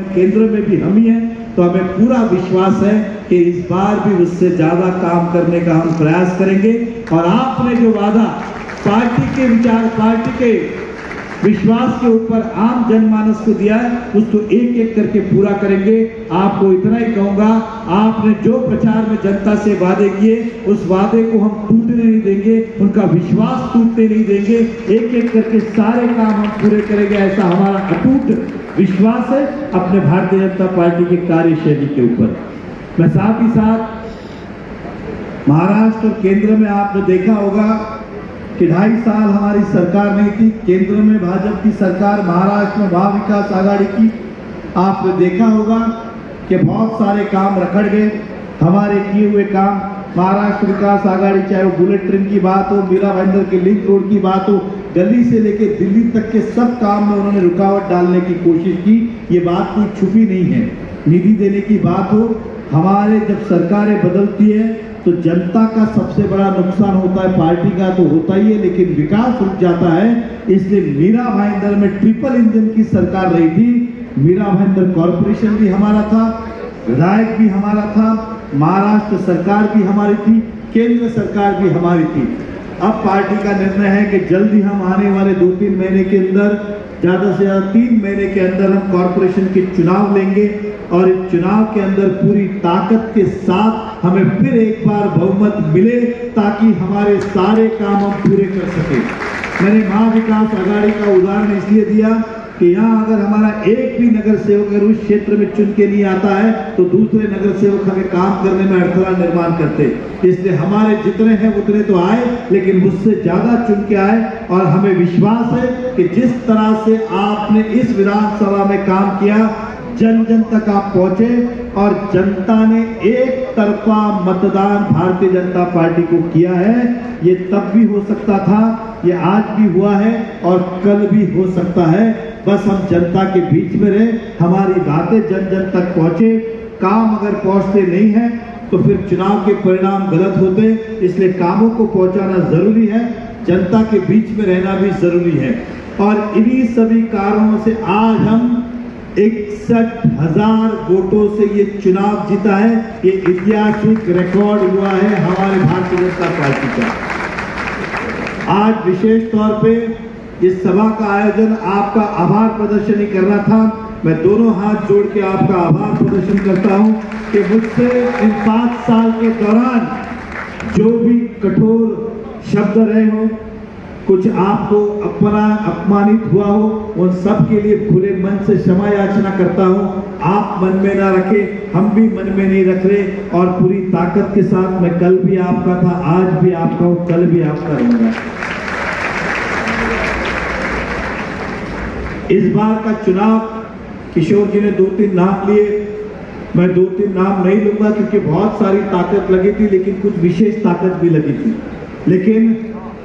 केंद्र में भी हम ही हैं, तो हमें पूरा विश्वास है कि इस बार भी उससे ज्यादा काम करने का हम प्रयास करेंगे। और आपने जो वादा पार्टी के विचार, पार्टी के विश्वास के ऊपर आम जनमानस को दिया है, उसको एक एक करके पूरा करेंगे। आपको इतना ही कहूंगा, आपने जो प्रचार में जनता से वादे किए, उस वादे को हम टूटने नहीं देंगे, उनका विश्वास टूटने नहीं देंगे। एक एक करके सारे काम हम पूरे करेंगे, ऐसा हमारा अटूट विश्वास है अपने भारतीय जनता पार्टी की कार्यशैली के ऊपर। मैं साथ ही साथ महाराष्ट्र और केंद्र में आपने देखा होगा कि 2.5 साल हमारी सरकार नहीं थी, केंद्र में भाजपा की सरकार, महाराष्ट्र में महाविकास आघाड़ी की। आपने देखा होगा कि बहुत सारे काम रखड़ गए, हमारे किए हुए काम। महाराष्ट्र विकास आघाड़ी, चाहे वो बुलेट ट्रेन की बात हो, मीरा भाईंदर के लिंक रोड की बात हो, दिल्ली से लेके दिल्ली तक के सब काम में उन्होंने रुकावट डालने की कोशिश की। ये बात कोई छुपी नहीं है। निधि देने की बात हो, हमारे जब सरकारें बदलती है तो जनता का सबसे बड़ा नुकसान होता है, पार्टी का तो होता ही है, लेकिन विकास रुक जाता है। इसलिए मीरा भाईंदर में ट्रिपल इंजन की सरकार रही थी। मीरा भाईंदर कॉर्पोरेशन भी हमारा था, विधायक भी हमारा था, महाराष्ट्र सरकार भी हमारी थी, केंद्र सरकार भी हमारी थी। अब पार्टी का निर्णय है कि जल्दी हम आने वाले 2-3 महीने के अंदर, ज्यादा से ज्यादा 3 महीने के अंदर हम कॉर्पोरेशन के चुनाव लेंगे और इस चुनाव के अंदर पूरी ताकत के साथ हमें फिर एक बार बहुमत मिले, ताकि हमारे सारे काम हम पूरे कर सके। मैंने महाविकास आघाड़ी का उदाहरण इसलिए दिया कि यहाँ अगर हमारा एक भी नगर सेवक अगर उस क्षेत्र में चुन के नहीं आता है तो दूसरे नगर सेवक हमें काम करने में अड़थड़ा निर्माण करते। इसलिए हमारे जितने हैं उतने तो आए, लेकिन मुझसे ज्यादा चुन के आए। और हमें विश्वास है कि जिस तरह से आपने इस विधानसभा में काम किया, जन जन तक आप पहुंचे और जनता ने एक तरफा मतदान भारतीय जनता पार्टी को किया है। ये तब भी हो सकता था, ये आज भी हुआ है और कल भी हो सकता है। बस हम जनता के बीच में रहे, हमारी बातें जन जन तक पहुंचे। काम अगर पहुंचते नहीं है तो फिर चुनाव के परिणाम गलत होते। इसलिए कामों को पहुंचाना जरूरी है, जनता के बीच में रहना भी जरूरी है। और इन्हीं सभी कारणों से आज हम 61,000 वोटों से ये चुनाव जीता है। ये ऐतिहासिक रिकॉर्ड हुआ है हमारे भारतीय जनता पार्टी का। आज विशेष तौर पे इस सभा का आयोजन आपका आभार प्रदर्शन ही करना था। मैं दोनों हाथ जोड़ के आपका आभार प्रदर्शन करता हूं कि मुझसे इन 5 साल के दौरान जो भी कठोर शब्द रहे हो, कुछ आपको अपमानित हुआ हो, उन सब के लिए खुले मन से क्षमा याचना करता हूं। आप मन में ना रखें, हम भी मन में नहीं रख रहे। और पूरी ताकत के साथ मैं कल भी आपका था, आज भी आपका हूं, कल भी आपका रहूंगा। इस बार का चुनाव किशोर जी ने 2-3 नाम लिए, मैं 2-3 नाम नहीं लूंगा क्योंकि बहुत सारी ताकत लगी थी, लेकिन कुछ विशेष ताकत भी लगी थी। लेकिन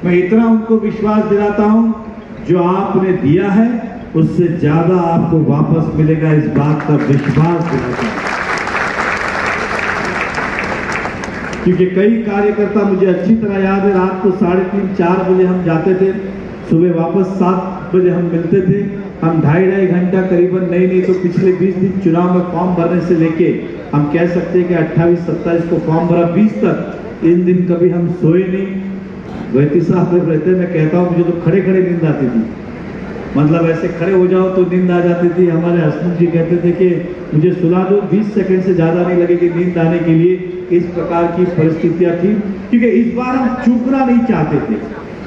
मैं इतना उनको विश्वास दिलाता हूं, जो आपने दिया है उससे ज्यादा आपको वापस मिलेगा, इस बात का विश्वास दिलाता हूं। क्योंकि कई कार्यकर्ता, मुझे अच्छी तरह याद है, रात को 3:30-4 बजे हम जाते थे, सुबह वापस 7 बजे हम मिलते थे। हम 2.5 घंटा करीबन, नहीं तो पिछले 20 दिन चुनाव में फॉर्म भरने से लेके हम कह सकते हैं कि 28-27 को फॉर्म भरा, 20 तक इन दिन कभी हम सोए नहीं। वैती साहब जब रहते, मैं कहता हूँ मुझे तो खड़े खड़े नींद आती थी, मतलब ऐसे खड़े हो जाओ तो नींद आ जाती थी। हमारे हसमुख जी कहते थे कि मुझे सुला दो, 20 सेकंड से ज्यादा नहीं लगेगी नींद आने के लिए। इस प्रकार की परिस्थितियां थी, क्योंकि इस बार हम चूकना नहीं चाहते थे।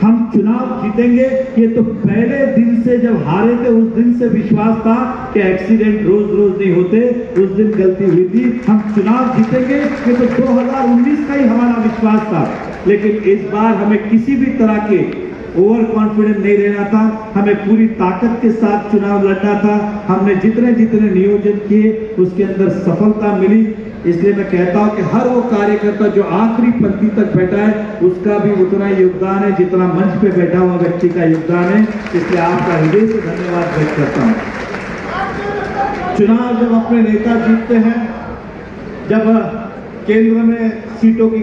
हम चुनाव जीतेंगे, ये तो पहले दिन से जब हारे थे उस दिन से विश्वास था कि एक्सीडेंट रोज रोज नहीं होते, उस दिन गलती हुई थी। हम चुनाव जीतेंगे, ये तो 2019 का ही हमारा विश्वास था। लेकिन इस बार हमें किसी भी तरह के ओवर कॉन्फिडेंस नहीं रहना था, हमें पूरी ताकत के साथ चुनाव लड़ना था। हमने जितने जितने नियोजन किए उसके अंदर सफलता मिली। इसलिए मैं कहता हूं कि हर वो कार्यकर्ता जो आखिरी पंक्ति तक बैठा है, उसका भी उतना ही योगदान है जितना मंच पे बैठा हुआ व्यक्ति का योगदान है। इसलिए आपका हृदय से धन्यवाद व्यक्त करता हूं। चुनाव जब अपने नेता जीतते हैं, जब केंद्र में सीटों की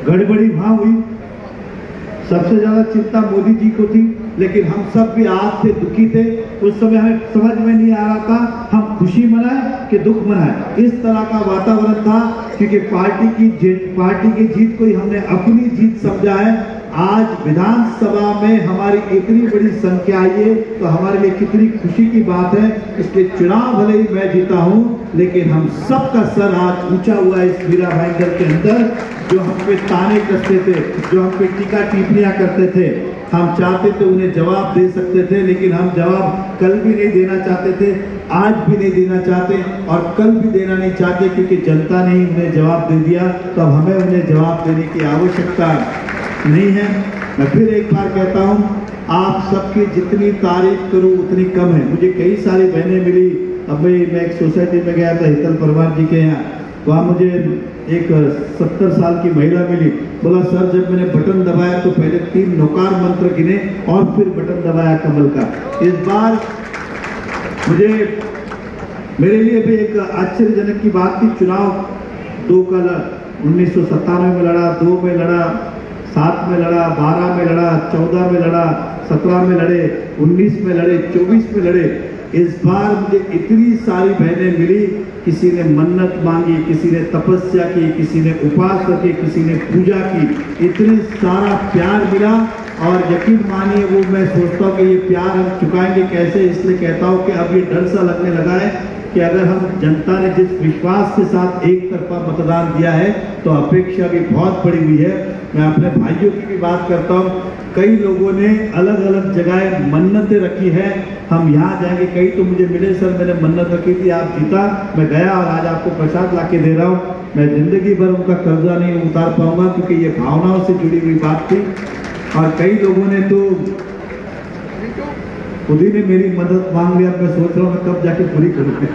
गड़बड़ी वहां हुई, सबसे ज्यादा चिंता मोदी जी को थी। लेकिन हम सब भी आज से दुखी थे। उस समय हमें समझ में नहीं आ रहा था हम खुशी मनाएं कि दुख मनाएं। इस तरह का वातावरण था, क्योंकि पार्टी की जीत को ही हमने अपनी जीत समझा है। आज विधानसभा में हमारी इतनी बड़ी संख्या आई है तो हमारे लिए कितनी खुशी की बात है। इसलिए चुनाव भले ही मैं जीता हूं, लेकिन हम सबका सर आज ऊंचा हुआ है इस मीरा भाईंदर के अंदर। जो हम पे ताने कसते थे, जो हम पे टीका टिप्पणियां करते थे, हम चाहते थे उन्हें जवाब दे सकते थे, लेकिन हम जवाब कल भी नहीं देना चाहते थे, आज भी नहीं देना चाहते और कल भी देना नहीं चाहते, क्योंकि जनता ने उन्हें जवाब दे दिया। तो अब हमें उन्हें जवाब देने की आवश्यकता नहीं है। मैं फिर एक बार कहता हूं, आप सबकी जितनी तारीफ करूं उतनी कम है। मुझे कई सारी बहनें मिली। अब मैं एक सोसाइटी में गया था हितल परमार जी के यहाँ, वहाँ मुझे एक 70 साल की महिला मिली। बोला सर, जब मैंने बटन दबाया तो पहले 3 नौकार मंत्र गिने और फिर बटन दबाया कमल का। इस बार मेरे लिए भी एक आश्चर्यजनक की बात थी। चुनाव 2 का 1997 में लड़ा, 2 में लड़ा, 7 में लड़ा, 12 में लड़ा, 14 में लड़ा, 17 में लड़े, 19 में लड़े, 24 में लड़े। इस बार मुझे इतनी सारी बहनें मिली, किसी ने मन्नत मांगी, किसी ने तपस्या की, किसी ने उपवास रखे, किसी ने पूजा की। इतनी सारा प्यार मिला और यकीन मानिए वो मैं सोचता हूँ कि ये प्यार हम चुकाएंगे कैसे। इसलिए कहता हूँ कि अब ये डर सा लगने लगा है कि अगर हम जनता ने जिस विश्वास के साथ एक तरफा मतदान दिया है तो अपेक्षा भी बहुत बड़ी हुई है। मैं अपने भाइयों की भी बात करता हूँ, कई लोगों ने अलग अलग जगह मन्नतें रखी है, हम यहाँ जाएंगे। कई तो मुझे मिले, सर मैंने मन्नत रखी थी, आप जीता, मैं गया और आज आपको प्रसाद ला के दे रहा हूँ। मैं जिंदगी भर उनका कर्जा नहीं उतार पाऊंगा, क्योंकि ये भावनाओं से जुड़ी हुई बात थी। और कई लोगों ने तो खुद ही ने मेरी मदद मांग लिया। मैं सोच रहा हूँ मैं कब जाके पूरी करूँगा।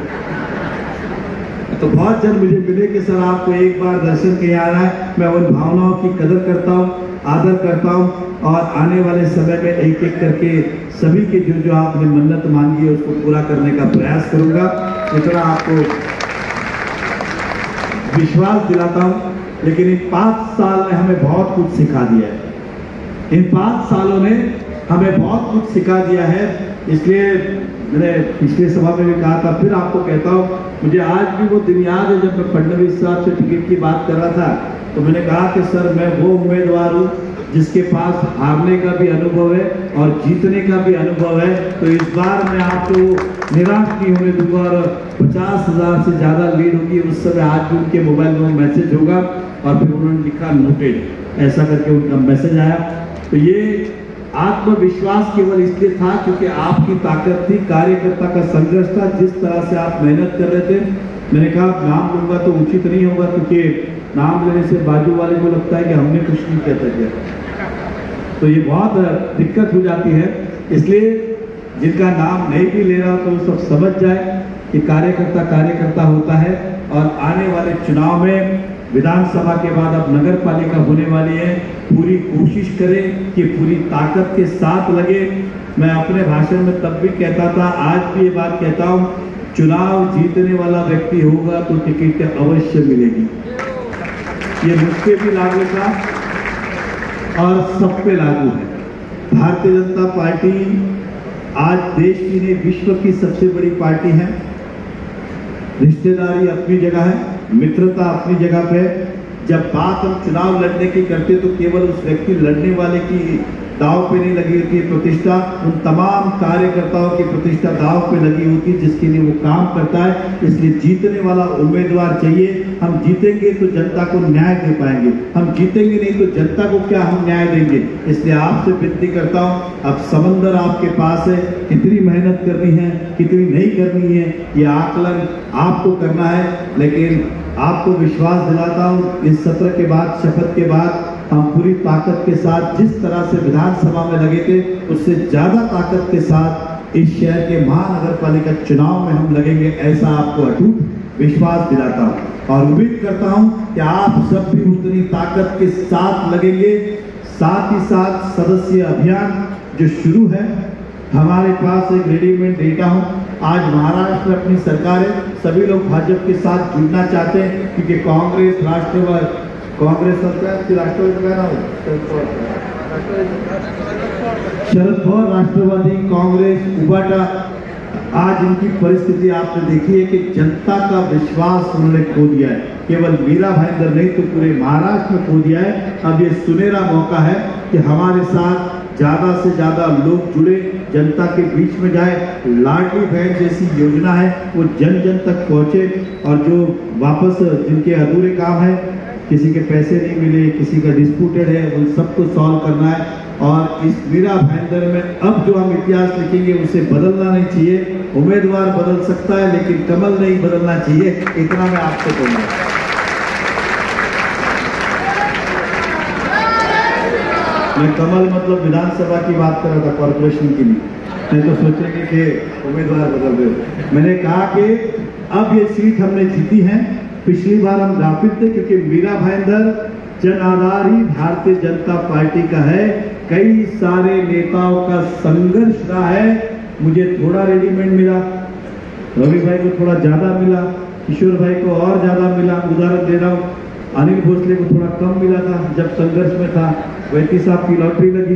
तो बहुत जन मुझे मिले कि सर आपको एक बार दर्शन के आ रहा है। मैं उन भावनाओं की कदर करता हूँ, आदर करता हूँ और आने वाले समय में एक एक करके सभी के जो आपने मन्नत मांगी है उसको पूरा करने का प्रयास करूंगा। इतना आपको विश्वास दिलाता हूँ। लेकिन इन 5 साल ने हमें बहुत कुछ सिखा दिया है। इन 5 सालों ने हमें बहुत कुछ सिखा दिया है। इसलिए मैंने पिछले सभा में भी कहा था, फिर आपको कहता हूँ, मुझे आज भी वो दिन याद है जब मैं फडणवीस साहब से टिकट की बात कर रहा था, तो मैंने कहा कि सर मैं वो उम्मीदवार हूँ जिसके पास हारने का भी अनुभव है और जीतने का भी अनुभव है। तो इस बार मैं आपको निराश नहीं होने दूंगा और 50,000 से ज़्यादा लीड होगी। उस समय आज भी उनके मोबाइल में मैसेज होगा और फिर उन्होंने लिखा नोटेड, ऐसा करके उनका मैसेज आया। तो ये आत्मविश्वास केवल इसलिए था क्योंकि आपकी ताकत थी, कार्यकर्ता का संघर्ष था, जिस तरह से आप मेहनत कर रहे थे। मैंने कहा नाम लूंगा तो उचित नहीं होगा, क्योंकि नाम लेने से बाजू वाले को लगता है कि हमने कुछ नहीं कहता किया, तो ये बहुत दिक्कत हो जाती है। इसलिए जिनका नाम नहीं भी ले रहा तो वो सब समझ जाए कि कार्यकर्ता कार्यकर्ता होता है। और आने वाले चुनाव में विधानसभा के बाद अब नगर पालिका होने वाली है, पूरी कोशिश करें कि पूरी ताकत के साथ लगे। मैं अपने भाषण में तब भी कहता था, आज भी ये बात कहता हूँ, चुनाव जीतने वाला व्यक्ति होगा तो टिकट अवश्य मिलेगी। ये मुझ पे भी लागू था और सब पे लागू है। भारतीय जनता पार्टी आज देश की नहीं विश्व की सबसे बड़ी पार्टी है। रिश्तेदारी अपनी जगह है, मित्रता अपनी जगह पे। जब बात हम चुनाव लड़ने की करते तो केवल उस व्यक्ति लड़ने वाले की दाव पे नहीं लगी होती प्रतिष्ठा, उन तमाम कार्यकर्ताओं की प्रतिष्ठा दाव पे लगी होती जिसके लिए वो काम करता है। इसलिए जीतने वाला उम्मीदवार चाहिए। हम जीतेंगे तो जनता को न्याय दे पाएंगे, हम जीतेंगे नहीं तो जनता को क्या हम न्याय देंगे। इसलिए आपसे विनती करता हूँ, अब समंदर आपके पास है, कितनी मेहनत करनी है कितनी नहीं करनी है ये आकलन आपको करना है। लेकिन आपको विश्वास दिलाता हूँ, इस सत्र के बाद, शपथ के बाद हम पूरी ताकत के साथ जिस तरह से विधानसभा में लगे थे उससे ज्यादा ताकत के साथ इस शहर के महानगर पालिका चुनाव में हम लगेंगे, ऐसा आपको अटूट विश्वास दिलाता हूं। और उम्मीद करता हूं कि आप सब भी उतनी ताकत के साथ लगेंगे। साथ ही साथ सदस्य अभियान जो शुरू है, हमारे पास एक रेडीमेड डेटा हूं। आज महाराष्ट्र में अपनी सरकार है, सभी लोग भाजपा के साथ जुड़ना चाहते हैं क्योंकि कांग्रेस राष्ट्रवाद कांग्रेस सरकार की राष्ट्रवादी का नाम शरद पवार राष्ट्रवादी कांग्रेस उबाटा, आज इनकी परिस्थिति आपने देखी है कि जनता का विश्वास उन्होंने खो दिया है। केवल मीरा भाईंदर नहीं तो पूरे महाराष्ट्र में खो दिया है। अब ये सुनहरा मौका है कि हमारे साथ ज्यादा से ज्यादा लोग जुड़े, जनता के बीच में जाए। लाडली बहन जैसी योजना है वो जन जन तक पहुंचे, और जो वापस जिनके अधूरे काम है, किसी के पैसे नहीं मिले, किसी का डिस्प्यूटेड है, उन सबको सॉल्व करना है। और इस मीरा भाईंदर में अब जो हम इतिहास लिखेंगे उसे बदलना नहीं चाहिए। उम्मीदवार बदल सकता है लेकिन कमल नहीं बदलना चाहिए, इतना मैं आपसे कहूँगा। मैं कमल मतलब विधानसभा की बात कर रहा था, कॉर्पोरेशन की नहीं। मैं तो सोचेंगे कि उम्मीदवार बदल रहे हो। मैंने कहा कि अब ये सीट हमने जीती है। पिछली बार हम गाफिल थे क्योंकि मीरा भाईंदर जन आधार ही भारतीय जनता पार्टी का है। कई सारे नेताओं का संघर्ष रहा है। मुझे थोड़ा रेडीमेड मिला, रवि भाई को थोड़ा ज्यादा मिला, किशोर भाई को और ज्यादा मिला। उदाहरण दे रहा हूँ, अनिल भोसले को थोड़ा कम मिला था जब संघर्ष में था। वैती साहब की लॉटरी लगी,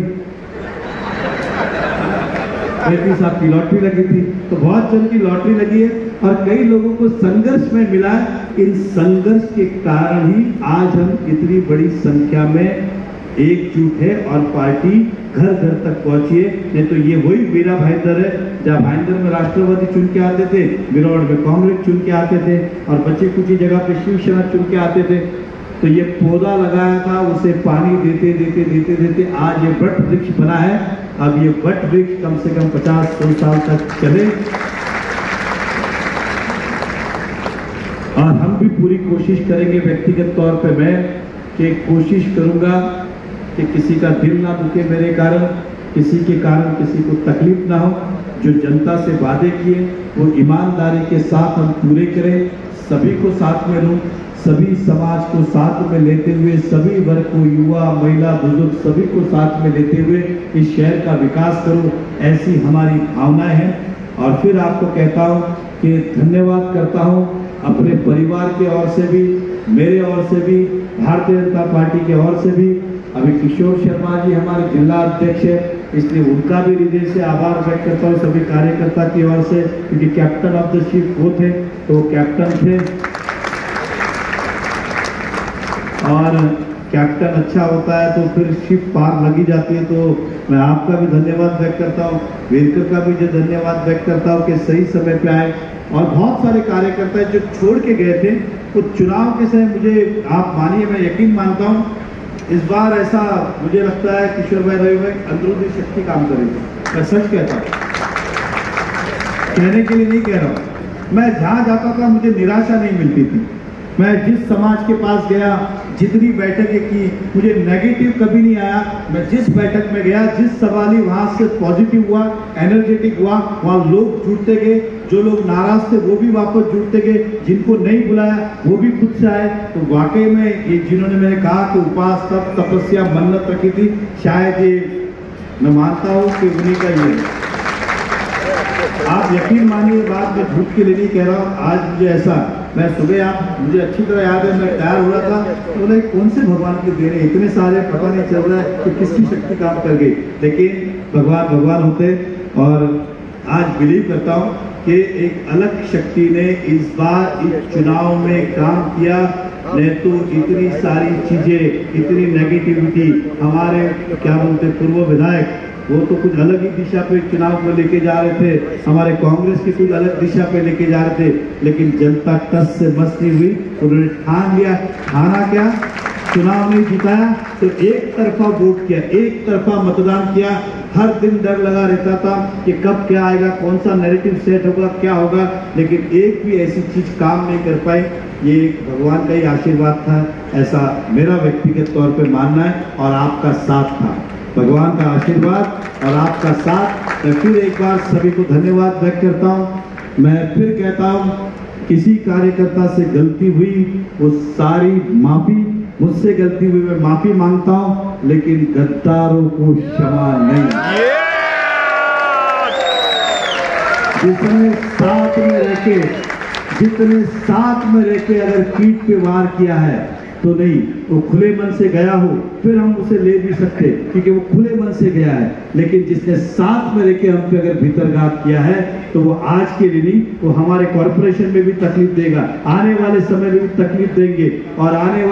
वैती साहब की लॉटरी लगी थी, तो बहुत जन की लॉटरी लगी है और कई लोगों को संघर्ष में मिला। इन संघर्ष के कारण ही आज हम इतनी बड़ी संख्या में एकजुट है और पार्टी घर घर तक पहुंची है। नहीं तो ये वही मीरा भाईंदर है, जहाँ भाईंदर में राष्ट्रवादी चुन के आते थे, बिरौड़ में कांग्रेस चुन के आते थे और बची कुछ जगह पे शिवसेना चुन के आते थे। तो ये पौधा लगाया था, उसे पानी देते देते देते देते आज ये वट वृक्ष बना है। अब ये वट वृक्ष कम से कम 50-100 साल तक चले। और हम भी पूरी कोशिश करेंगे, व्यक्तिगत तौर पे मैं कि कोशिश करूंगा कि किसी का दिल ना दुखे मेरे कारण, किसी के कारण किसी को तकलीफ ना हो। जो जनता से वादे किए वो ईमानदारी के साथ हम पूरे करें, सभी को साथ में लूं, सभी समाज को साथ में लेते हुए, सभी वर्ग को, युवा, महिला, बुजुर्ग सभी को साथ में लेते हुए इस शहर का विकास करूं, ऐसी हमारी भावनाएं हैं। और फिर आपको कहता हूं कि धन्यवाद करता हूं अपने परिवार के ओर से भी, मेरे ओर से भी, भारतीय जनता पार्टी के ओर से भी। अभी किशोर शर्मा जी हमारे जिला अध्यक्ष है, इसलिए उनका भी हृदय से आभार व्यक्त करता हूँ सभी कार्यकर्ता की ओर से, क्योंकि कैप्टन ऑफ द शिप वो थे, तो कैप्टन थे। और कैप्टन अच्छा होता है तो फिर शिप पार लगी जाती है। तो मैं आपका भी धन्यवाद व्यक्त करता हूँ, वेरकर का भी जो धन्यवाद व्यक्त करता हूँ कि सही समय पे आए। और बहुत सारे कार्यकर्ता जो छोड़ के गए थे, वो चुनाव के समय मुझे आप मानिए, मैं यकीन मानता हूँ इस बार ऐसा मुझे लगता है किशोर भाई, रवि भाई अंदरूनी शक्ति काम करेगी। मैं सच कहता हूँ, कहने के लिए नहीं कह रहा हूँ। मैं जहाँ जाता था मुझे निराशा नहीं मिलती थी। मैं जिस समाज के पास गया, जितनी बैठकें की, मुझे नेगेटिव कभी नहीं आया। मैं जिस बैठक में गया, जिस सवाल ही वहां से पॉजिटिव हुआ, एनर्जेटिक हुआ, वहां लोग जुड़ते गए। जो लोग नाराज थे वो भी वापस जुड़ते गए, जिनको नहीं बुलाया वो भी खुद से आए। तो वाकई में ये जिन्होंने मैंने कहा कि उपवास, तप, तपस्या, मन्नत रखी थी, शायद ये मैं मानता हूँ कि उन्हीं का ये। आप यकीन मानिए, बात में झूठ के लिए नहीं कह रहा हूँ। आज मुझे ऐसा, मैं सुबह, आप मुझे अच्छी तरह याद है, मैं तैयार हो रहा था, तो बोले कौन से भगवान की देन है, इतने सारे पता नहीं चल रहा है कि किसकी शक्ति काम कर गई। लेकिन भगवान भगवान होते। और आज बिलीव करता हूँ कि एक अलग शक्ति ने इस बार इस चुनाव में काम किया। नहीं तो इतनी सारी चीजें, इतनी नेगेटिविटी, हमारे क्या बोलते पूर्व विधायक वो तो कुछ अलग ही दिशा पे चुनाव में लेके जा रहे थे, हमारे कांग्रेस की कुछ अलग दिशा पे लेके जा रहे थे, लेकिन जनता टस से बस नहीं हुई। उन्होंने ठान लिया। ठाना क्या, चुनाव नहीं जिताया तो एक तरफा वोट किया, एक तरफा मतदान किया। हर दिन डर लगा रहता था कि कब क्या आएगा, कौन सा नैरेटिव सेट होगा, क्या होगा, लेकिन एक भी ऐसी चीज काम नहीं कर पाई। ये भगवान का ही आशीर्वाद था, ऐसा मेरा व्यक्तिगत तौर पे मानना है। और आपका साथ था, भगवान का आशीर्वाद और आपका साथ। मैं फिर एक बार सभी को धन्यवाद व्यक्त करता हूँ। मैं फिर कहता हूँ, किसी कार्यकर्ता से गलती हुई वो सारी माफी, मुझसे गलती हुई मैं माफी मांगता हूँ, लेकिन गद्दारों को क्षमा नहीं। जितने साथ में रह के अगर पीठ पे वार किया है, तो नहीं, वो खुले मन से गया हो फिर हम उसे ले भी सकते, क्योंकि वो खुले मन से गया है। लेकिन जिसने साथ में लेके हम पे अगर भीतरघात किया है तो वो आज के लिए नहीं, वो हमारे कॉर्पोरेशन में भी तकलीफ देगा, आने वाले समय में भी तकलीफ देंगे, और आने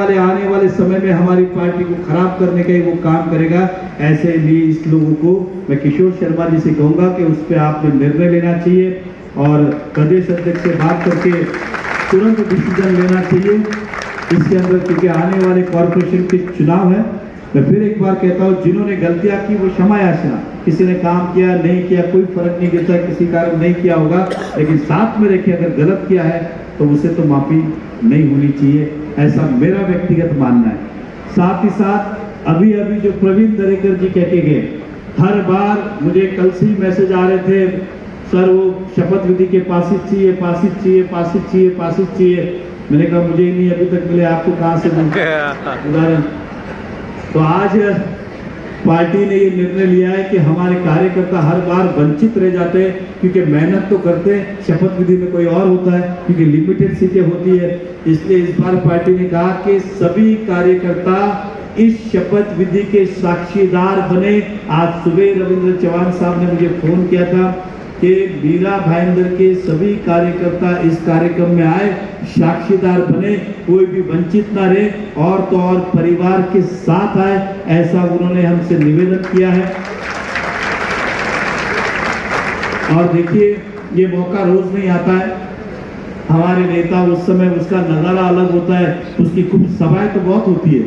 वाले समय में हमारी पार्टी को खराब करने का ही वो काम करेगा। ऐसे लिए इस लोगों को मैं किशोर शर्मा जी से कहूंगा कि उस पर आपने निर्णय लेना चाहिए और प्रदेश अध्यक्ष से बात करके तुरंत डिसीजन लेना चाहिए इसके अंदर, क्योंकि आने वाले कॉर्पोरेशन के चुनाव है। मैं फिर एक बार कहता हूँ, जिन्होंने गलतियां की वो क्षमा याचना, किसी ने काम किया नहीं किया कोई फर्क नहीं पड़ता, किसी कारण नहीं किया होगा, लेकिन साथ में रखिए अगर गलत किया है तो उसे तो माफी नहीं होनी चाहिए, ऐसा मेरा व्यक्तिगत मानना है। साथ ही साथ अभी जो प्रवीण दरेकर जी कह के गए, हर बार मुझे कल से ही मैसेज आ रहे थे, सर वो शपथ विधि के पासित चाहिए, पासित चाहिए, पासित चाहिए, पासित चाहिए। मैंने कहा मुझे ही नहीं अभी तक मिले, आपको कहाँ से उदाहरण। तो आज पार्टी ने ये निर्णय लिया है कि हमारे कार्यकर्ता हर बार वंचित रह जाते हैं, क्योंकि मेहनत तो करते हैं, शपथ विधि में कोई और होता है, क्योंकि लिमिटेड सीटें होती है। इसलिए इस बार पार्टी ने कहा कि सभी कार्यकर्ता इस शपथ विधि के साक्षीदार बने। आज सुबह रविंद्र चौहान साहब ने मुझे फोन किया था कि मीरा भाईंदर के सभी कार्यकर्ता इस कार्यक्रम में आए, साक्षीदार बने, कोई भी वंचित ना रहे, और तो और परिवार के साथ आए, ऐसा उन्होंने हमसे निवेदन किया है। और देखिए ये मौका रोज नहीं आता है, हमारे नेता उस समय उसका नजारा अलग होता है, उसकी खूब सभाएं तो बहुत होती है।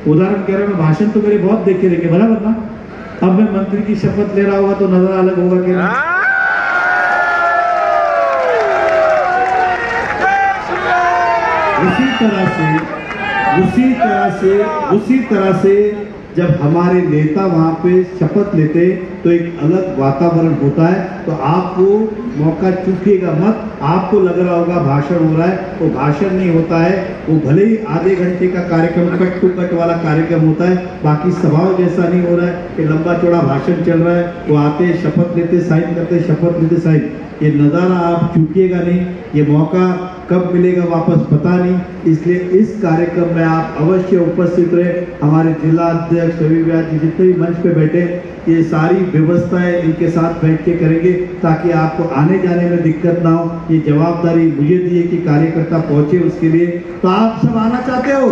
उदाहरण कह रहे हैं, भाषण तो मेरे बहुत देखे देखे बराबर ना, अब मैं मंत्री की शपथ ले रहा होगा तो नजारा अलग होगा क्या? उसी तरह से जब हमारे नेता वहां पे शपथ लेते तो एक अलग वातावरण होता है। तो आपको मौका चूकिएगा मत, आपको लग रहा होगा भाषण हो रहा है, वो भाषण नहीं होता है, वो भले ही आधे घंटे का कार्यक्रम कट टू कट वाला कार्यक्रम होता है, बाकी सभाओं जैसा नहीं हो रहा है कि लंबा चौड़ा भाषण चल रहा है, वो आते शपथ लेते साइन करते, शपथ लेते साइन। ये नज़ारा आप चूकिएगा नहीं, ये मौका कब मिलेगा वापस पता नहीं, इसलिए इस कार्यक्रम में आप अवश्य उपस्थित रहे। हमारे जिला अध्यक्ष रवि व्यास जी जितने भी मंच पे बैठे, ये सारी व्यवस्थाएं इनके साथ बैठ के करेंगे ताकि आपको आने जाने में दिक्कत ना हो। ये जवाबदारी मुझे दी है कि कार्यकर्ता पहुंचे उसके लिए। तो आप सब आना चाहते हो?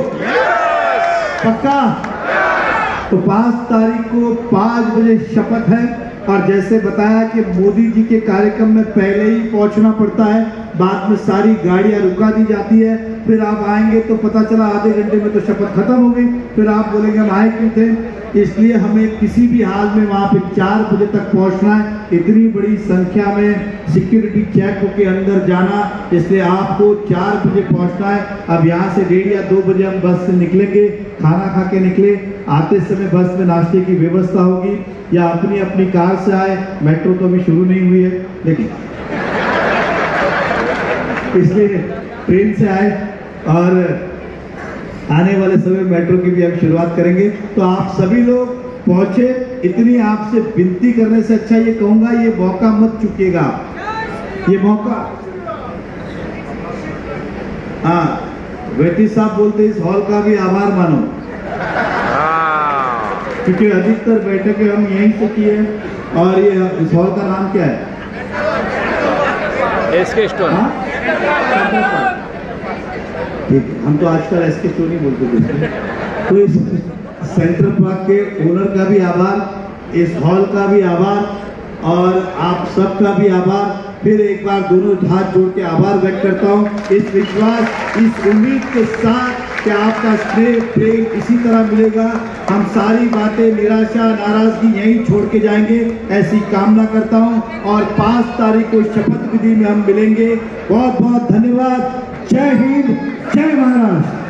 पक्का? तो 5 तारीख को 5 बजे शपथ है, और जैसे बताया कि मोदी जी के कार्यक्रम में पहले ही पहुंचना पड़ता है, बाद में सारी गाड़ियां रुका दी जाती है, फिर आप आएंगे तो पता चला आधे घंटे में तो शपथ खत्म हो गई, फिर आप बोलेंगे हम आए क्यों थे। इसलिए हमें किसी भी हाल में वहां पे 4 बजे तक पहुंचना है, इतनी बड़ी संख्या में सिक्योरिटी चेक के अंदर जाना, इसलिए आपको 4 बजे पहुंचना है। अब यहाँ से 1:30 या 2 बजे हम बस से निकलेंगे, खाना खा के निकले, आते समय बस में नाश्ते की व्यवस्था होगी, या अपनी अपनी कार से आए, मेट्रो तो अभी शुरू नहीं हुई है लेकिन इसलिए ट्रेन से आए, और आने वाले समय मेट्रो की भी हम शुरुआत करेंगे। तो आप सभी लोग पहुंचे, इतनी आपसे विनती करने से अच्छा ये कहूंगा, ये मौका मत चूकिएगा, ये मौका। हाँ, वेटी साहब बोलते इस हॉल का भी आभार मानो, क्योंकि अधिकतर बैठकें हम यहीं से किए, और ये इस हॉल का नाम क्या है? SK store. ठीक, हम तो आजकल एसके स्टोर नहीं बोलते। तो इस सेंट्रल पार्क के ओनर का भी आभार, इस हॉल का भी आभार, और आप सबका भी आभार। फिर एक बार दोनों हाथ जोड़ के आभार व्यक्त करता हूँ, इस विश्वास, इस उम्मीद के साथ कि आपका स्नेह प्रेम इसी तरह मिलेगा। हम सारी बातें, निराशा नाराजगी यहीं छोड़ के जाएंगे, ऐसी कामना करता हूं। और 5 तारीख को शपथ विधि में हम मिलेंगे। बहुत बहुत धन्यवाद। जय हिंद, जय महाराष्ट्र।